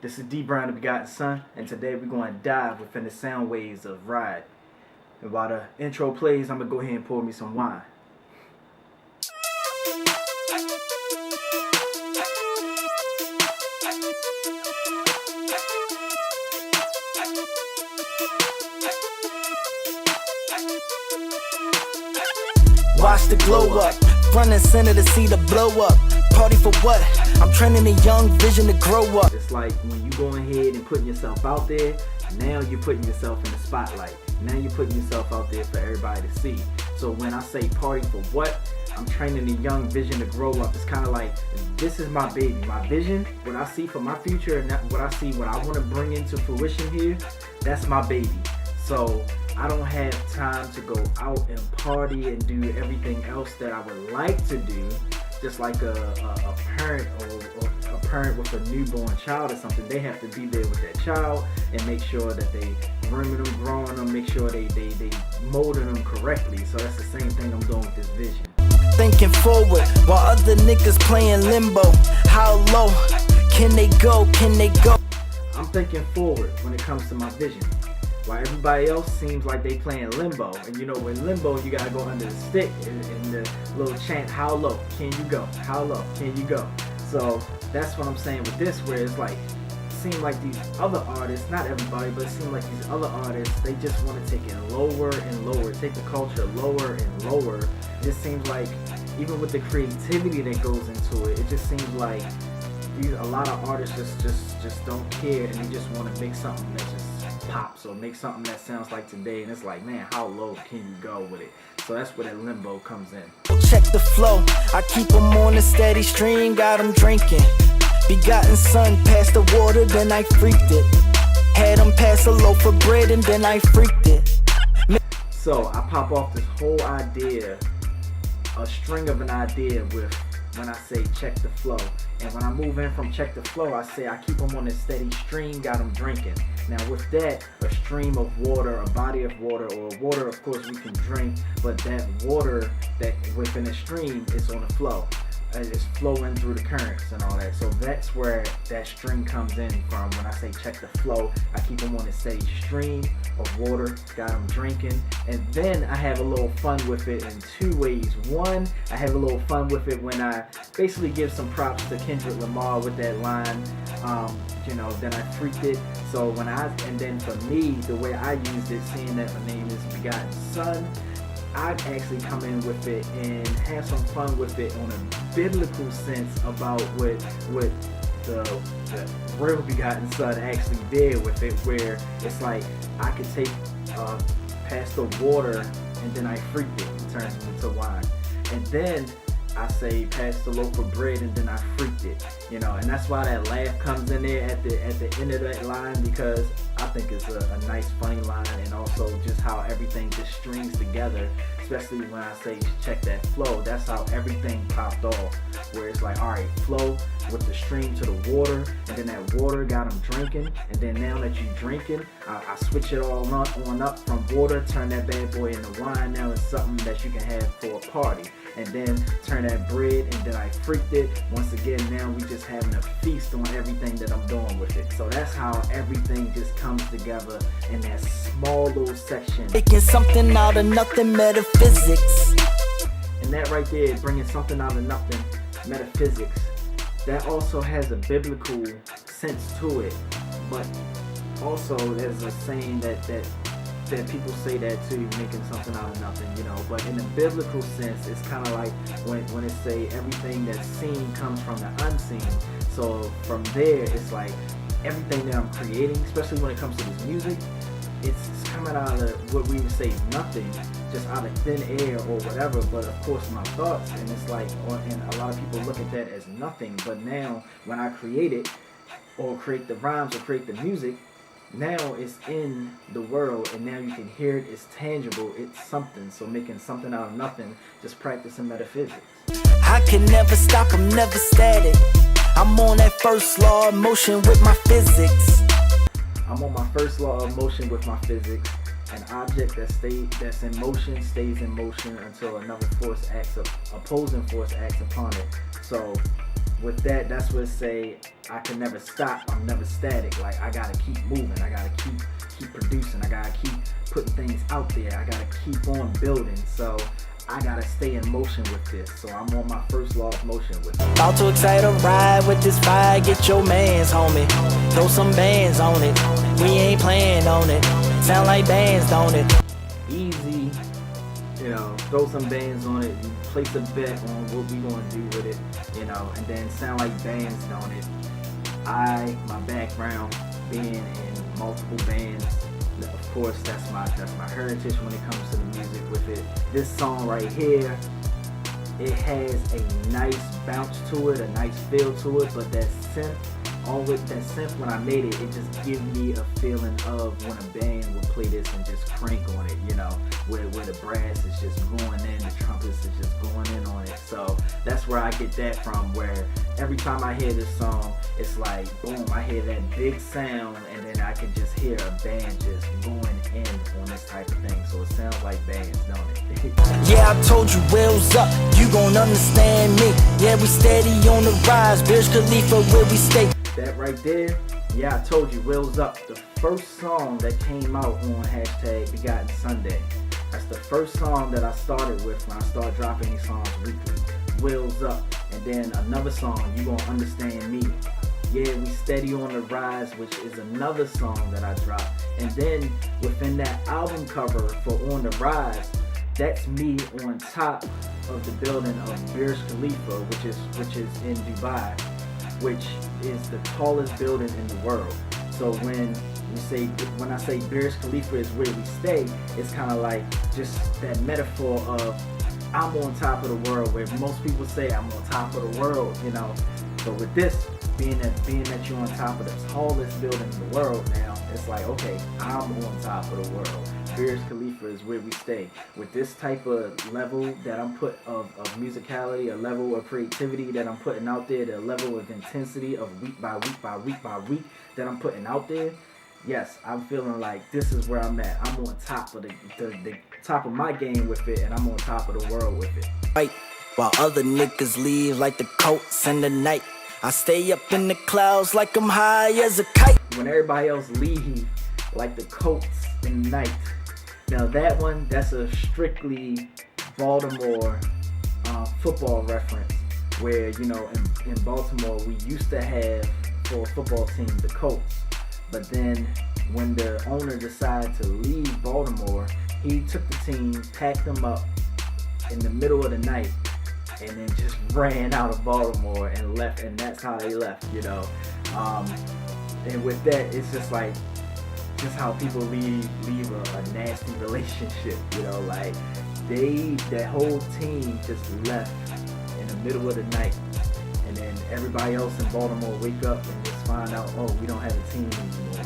This is D Brown, the Begotten Son, and today we're going to dive within the sound waves of Ride. And while the intro plays, I'm going to go ahead and pour me some wine. Watch the glow up, front and center to see the blow up. Party for what? I'm training a young vision to grow up. It's like when you going ahead and putting yourself out there, now you're putting yourself in the spotlight. Now you're putting yourself out there for everybody to see. So when I say party for what, I'm training a young vision to grow up. It's kind of like, this is my baby, my vision, what I see for my future, and what I see, what I want to bring into fruition here, that's my baby. So I don't have time to go out and party and do everything else that I would like to do, just like a parent or a parent with a newborn child or something. They have to be there with that child and make sure that they grooming them, growing them, make sure they molding them correctly. So that's the same thing I'm doing with this vision. Thinking forward while other niggas playing limbo. How low can they go? Can they go? I'm thinking forward when it comes to my vision. While everybody else seems like they playing limbo. And you know, with limbo, you gotta go under the stick and the little chant, how low can you go? How low can you go? So that's what I'm saying with this, where it's like, it seems like these other artists, not everybody, but it seems like these other artists, they just want to take it lower and lower, take the culture lower and lower. It just seems like, even with the creativity that goes into it, it just seems like a lot of artists just don't care, and they just want to make something that just pops or make something that sounds like today, and it's like, man, how low can you go with it? So that's where that limbo comes in. Check the flow, I keep them on a steady stream, got them drinking. Begotten son, passed the water, then I freaked it. Had them pass a loaf of bread, and then I freaked it. So I pop off this whole idea, a string of an idea with, when I say check the flow. And when I move in from check the flow, I say I keep them on a steady stream, got them drinking. Now with that, a stream of water, a body of water, or water of course we can drink, but that water that within a stream is on the flow. It's flowing through the currents and all that. So that's where that stream comes in from. When I say check the flow, I keep them on a steady stream of water, got them drinking, and then I have a little fun with it in two ways. One, I have a little fun with it when I basically give some props to Kendrick Lamar with that line, you know, then I freaked it. So when and then for me, the way I used it, seeing that my name is Begotten Son, I'd actually come in with it and have some fun with it on a biblical sense about what the real Begotten Son actually did with it, where it's like I could take past the water and then I freaked it and turns it into wine, and then I say pass the loaf of bread and then I freaked it, you know, and that's why that laugh comes in there at the end of that line, because I think it's a nice funny line, and also just how everything just strings together, especially when I say check that flow. That's how everything popped off, where it's like, all right, flow with the stream to the water, and then that water got them drinking, and then now that you drinking, I switch it all on up from water, turn that bad boy into wine. Now it's something that you can have for a party, and then turn that bread, and then I freaked it. Once again, now we just having a feast on everything that I'm doing with it. So that's how everything just comes together in that small little section. Making something out of nothing, metaphysics. And that right there, bringing something out of nothing, metaphysics, that also has a biblical sense to it. But also there's a saying that people say that too, making something out of nothing, you know. But in a biblical sense, it's kind of like when it say everything that's seen comes from the unseen. So from there, it's like everything that I'm creating, especially when it comes to this music, it's coming out of what we would say nothing, just out of thin air or whatever. But of course my thoughts, and it's like, and a lot of people look at that as nothing. But now when I create it, or create the rhymes, or create the music, now it's in the world, and now you can hear it, it's tangible, it's something. So making something out of nothing, just practicing metaphysics. I can never stop, I'm never static. I'm on that first law of motion with my physics. I'm on my first law of motion with my physics. An object that's in motion stays in motion until another force opposing force acts upon it. So with that, that's what say I can never stop. I'm never static. Like I gotta keep moving. I gotta keep producing. I gotta keep putting things out there. I gotta keep on building. So I gotta stay in motion with this. So I'm on my first law of motion with it. About to excite a ride with this fire, get your mans, homie. Throw some bands on it. We ain't playing on it. Sound like bands, don't it? Easy, throw some bands on it. You place a bet on what we gonna do with it, and then sound like bands, don't it? My background being in multiple bands, of course, that's my heritage when it comes to the music with it. This song right here, it has a nice bounce to it, a nice feel to it, but that synth, when I made it, it just gives me a feeling of when a band would play this and just crank on it, where the brass is just going in, the trumpets is just going in on it. So that's where I get that from, where every time I hear this song, it's like, boom, I hear that big sound, and then I can just hear a band just going in on this type of thing. So it sounds like bands, don't it? Yeah, I told you, wheels up, you gon' understand me. Yeah, we steady on the rise, Burj Khalifa where we stay. That right there, yeah, I told you, Wheels Up, the first song that came out on #Begotten Sunday. That's the first song that I started with when I started dropping these songs weekly. Wheels Up, and then another song, You Gonna Understand Me. Yeah, We Steady on the Rise, which is another song that I dropped. And then within that album cover for On the Rise, that's me on top of the building of Burj Khalifa, which is in Dubai, which is the tallest building in the world. So when I say Burj Khalifa is where we stay, it's kind of like just that metaphor of I'm on top of the world, where most people say I'm on top of the world, But with this, being that you're on top of the tallest building in the world now, it's like, okay, I'm on top of the world. Burj Khalifa is where we stay. With this type of level that I'm put of musicality, a level of creativity that I'm putting out there, the level of intensity of week by week by week by week that I'm putting out there, yes, I'm feeling like this is where I'm at. I'm on top of the top of my game with it, and I'm on top of the world with it. Right, while other niggas leave like the coats in the night, I stay up in the clouds like I'm high as a kite. When everybody else leave like the coats in the night. Now that's a strictly Baltimore football reference, where, in Baltimore we used to have, for a football team, the Colts. But then when the owner decided to leave Baltimore, he took the team, packed them up in the middle of the night, and then just ran out of Baltimore and left, and that's how they left, And with that, it's just like, just how people leave a nasty relationship, like that whole team just left in the middle of the night, and then everybody else in Baltimore wake up and just find out, oh, we don't have a team anymore.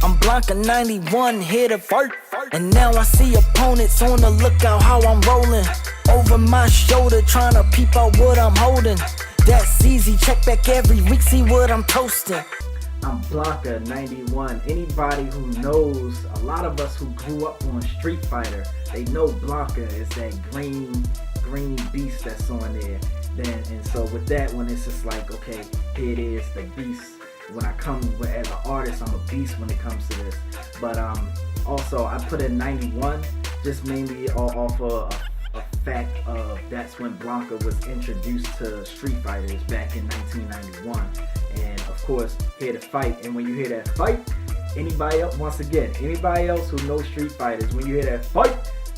I'm Blanca 91, hit a vert, and now I see opponents on the lookout how I'm rolling. Over my shoulder, trying to peep out what I'm holding. That's easy, check back every week, see what I'm toasting. I'm Blanca 91. Anybody who knows, a lot of us who grew up on Street Fighter, they know Blanca is that green beast that's on there. And so with that one, it's just like, okay, here it is, the beast. When I come as an artist, I'm a beast when it comes to this. But also I put in 91 just mainly off of a fact of that's when Blanca was introduced to Street Fighters back in 1991. And of course, Here to Fight. And when you hear that fight, anybody else who knows Street Fighters, when you hear that fight,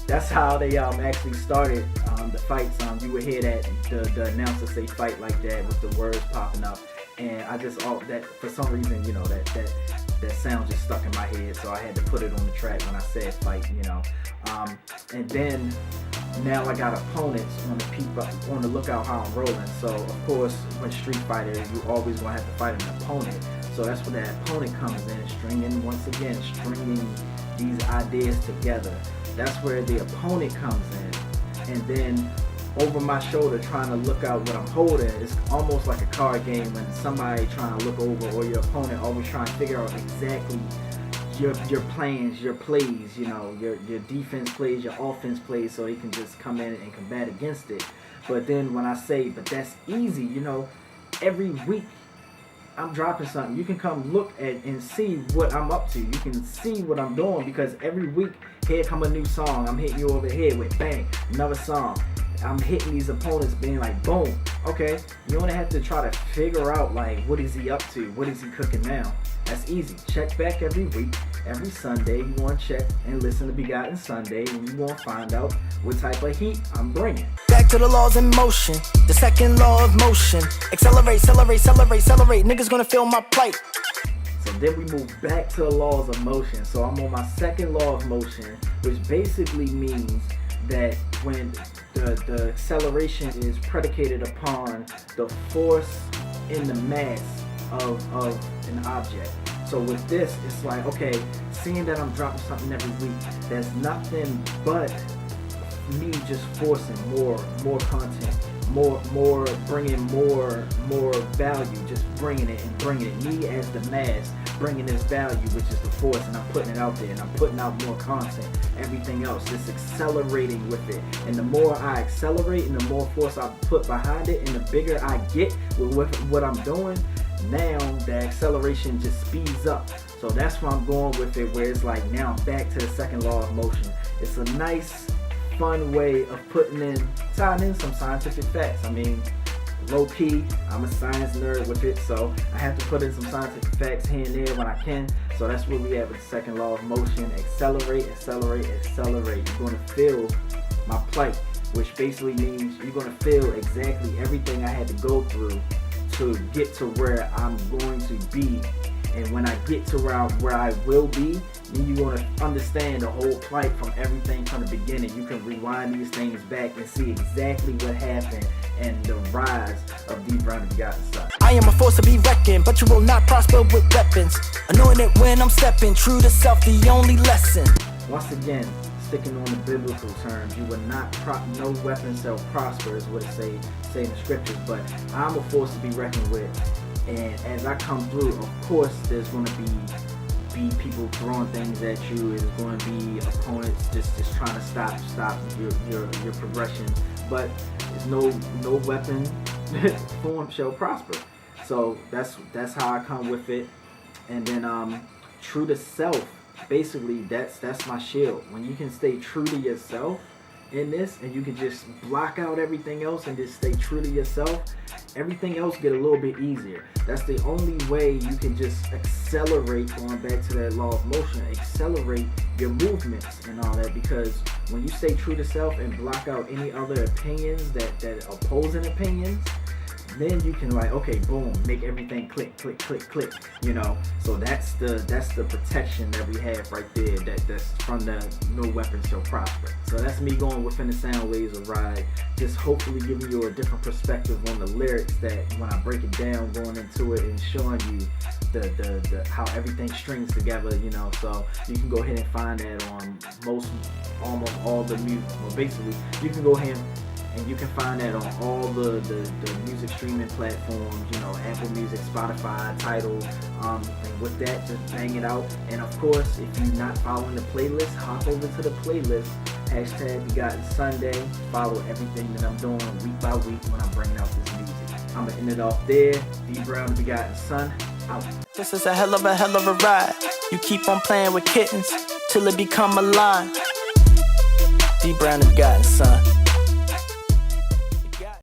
that's how they actually started the fights. You would hear that the announcer say fight like that with the words popping up. And I just, that for some reason, that sound just stuck in my head, so I had to put it on the track when I said fight, and then now I got opponents on the lookout how I'm rolling. So of course, when Street Fighter, you always gonna have to fight an opponent. So that's where that opponent comes in, stringing these ideas together. That's where the opponent comes in, and then over my shoulder trying to look out what I'm holding. It's almost like a card game when somebody trying to look over, or your opponent always trying to figure out exactly your plans, your plays, your defense plays, your offense plays, so he can just come in and combat against it. But then when I say, but that's easy, every week I'm dropping something. You can come look at and see what I'm up to. You can see what I'm doing, because every week here come a new song. I'm hitting you over the head with bang, another song. I'm hitting these opponents being like boom. Okay, you only have to try to figure out like what is he up to, what is he cooking now. That's easy. Check back every week, every Sunday. You want to check and listen to Begotten Sunday, and you want to find out what type of heat I'm bringing. Back to the laws in motion, the second law of motion. Accelerate, accelerate, accelerate, accelerate. Niggas gonna feel my plight. So then we move back to the laws of motion. So I'm on my second law of motion, which basically means that when the acceleration is predicated upon the force in the mass of an object. So with this, it's like, okay, seeing that I'm dropping something every week, there's nothing but me just forcing more content, more bringing more value, just bringing it and bringing it. Me as the mass, bringing this value, which is the force, and I'm putting it out there, and I'm putting out more content. Everything else, just accelerating with it. And the more I accelerate and the more force I put behind it, and the bigger I get with what I'm doing, now the acceleration just speeds up. So that's why I'm going with it, where it's like now I'm back to the second law of motion. It's a nice, fun way of tying in some scientific facts. I mean, low key, I'm a science nerd with it, so I have to put in some scientific facts here and there when I can. So that's what we have with the second law of motion. Accelerate, accelerate, accelerate. You're going to feel my plight, which basically means you're going to feel exactly everything I had to go through to get to where I'm going to be. And when I get to where I will be, then you're going to understand the whole plight from everything from the beginning. You can rewind these things back and see exactly what happened and the rise of the Begotten Son. I am a force to be reckoned, but you will not prosper with weapons. Anointed when I'm stepping, true to self, the only lesson. Once again, sticking on the biblical terms, you will not no weapon shall prosper is what it say in the scriptures. But I'm a force to be reckoned with, and as I come through, of course, there's going to be people throwing things at you. There's going to be opponents just trying to stop your progression. But there's no weapon form shall prosper. So that's how I come with it. And then true to self. Basically, that's my shield. When you can stay true to yourself in this, and you can just block out everything else and just stay true to yourself, everything else get a little bit easier. That's the only way you can just accelerate, going back to that law of motion, accelerate your movements and all that, because when you stay true to self and block out any other opinions that opposing opinions, then you can like, okay, boom, make everything click, click, click, click, you know. So that's the protection that we have right there. That's from the no weapon shall prosper. So that's me going within the sound waves of ride, just hopefully giving you a different perspective on the lyrics, that when I break it down, going into it and showing you the how everything strings together, you know. So you can go ahead and find that on almost all the music. Well, basically, you can go ahead and you can find that on all the music streaming platforms, you know, Apple Music, Spotify, Tidal, and with that, just bang it out. And of course, if you're not following the playlist, hop over to the playlist, #Begotten Sunday, follow everything that I'm doing week by week when I'm bringing out this music. I'm gonna end it off there. D Brown, the Begotten Son, out. This is a hell of a ride. You keep on playing with kittens till it become a line. D Brown, the Begotten Son.